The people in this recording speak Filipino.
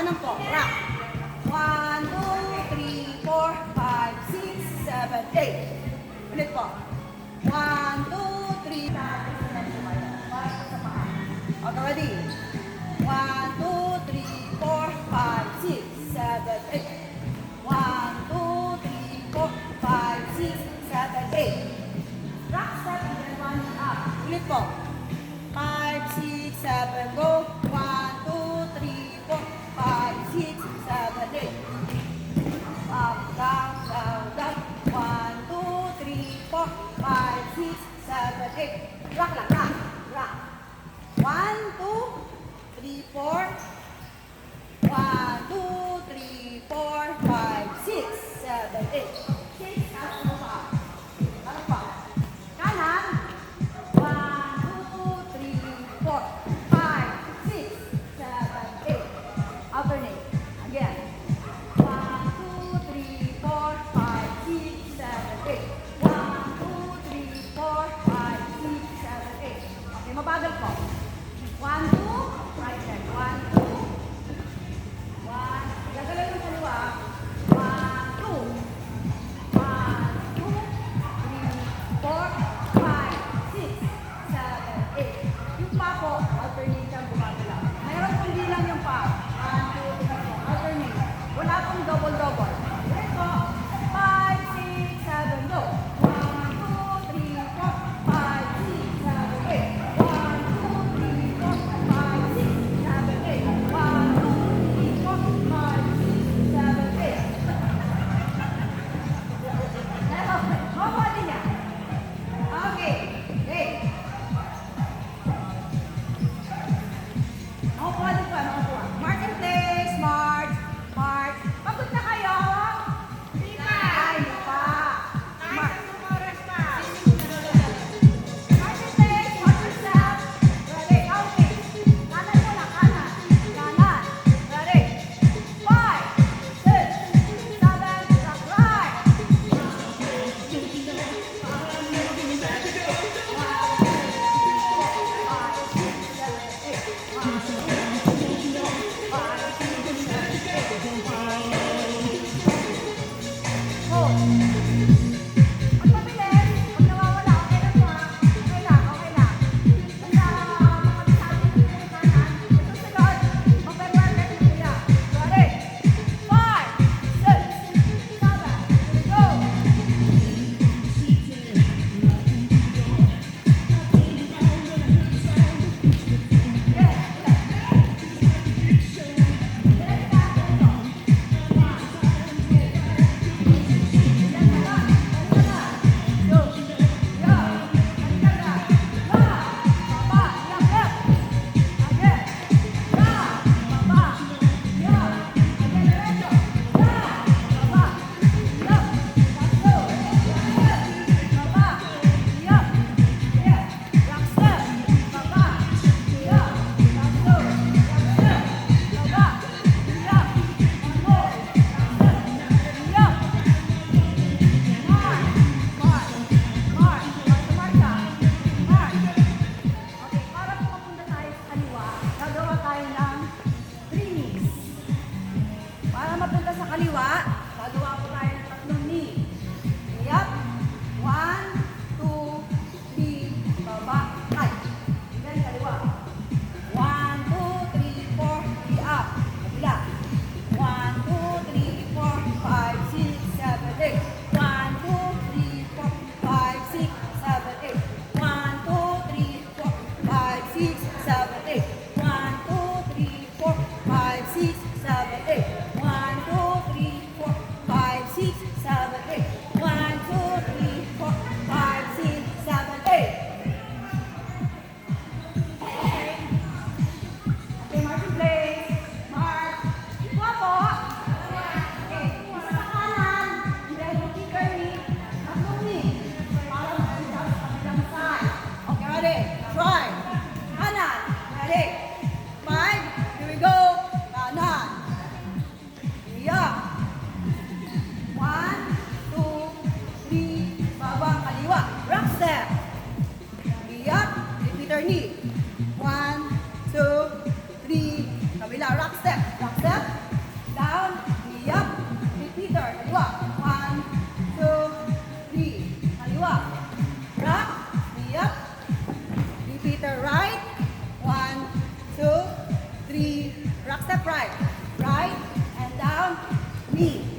Kanan po. Rock. 1, 2, 3, 4, 5, 6, 7, 8. Ulit po. 1, 2, 3. Okay, ready? 1, 2, 3, 4, 5, 6, 7, 8. 1, 2, 3, 4, 5, 6, 7, 8. Rock step and then 1 up. Ulit po. 5, 6, 7, go. 1, 2, 3, 4, 5, 6, 7, 8. Up, down, down, down. 1, 2, 3, 4, 5, 6, 7, 8. Rock lang, rock, rock. 1, 2, 3, 4. 1, 2, 3, 4, 5, 6, 7, 8. 6, ano pa? Ano pa? Kanan. 1, 2, 3, 4, 5, 6, 7, 8. Alternate. Again. 1, 2, 3, 4, 5, 6, 7, 8. 1, 2, 3, 4, 5, 6, 7, 8. Okay, mabagal po. 1, 2, right leg. 1, 2. 1, gagalaw yung kaliwa. 1, 2. 1, 2, 3, 4, 5, 6, 7, 8. Yung pa po, alternate siyang gumagalaw. Mayroon kundi lang yung pa. 1, 2, 3, 4. Alternate. Wala pong double-double. Ulit po. 5, 6, 7, go. 1, 2, 3, 4, 5, 6, 7, 8. 1, 2, 3, 4, 5, 6, 7, 8. 1, 2, 3, 4, 5, 6, 7, 8. Makuha din yan. Okay. Okay. Makuha din pa. Makuha. Mark and place. Mark. Mark. Pagod na kayo? Hindi pa. Ay, hindi pa. Mark. Mark and place. Mark yourself. Ready. Okay. Kanan mo lang. Kanan. Kanan. Ready. 5, 6, 7, rock right. 1, 2, 3, 4, 5, 6, 7, 8. 1, 2, 3, 4, Knee.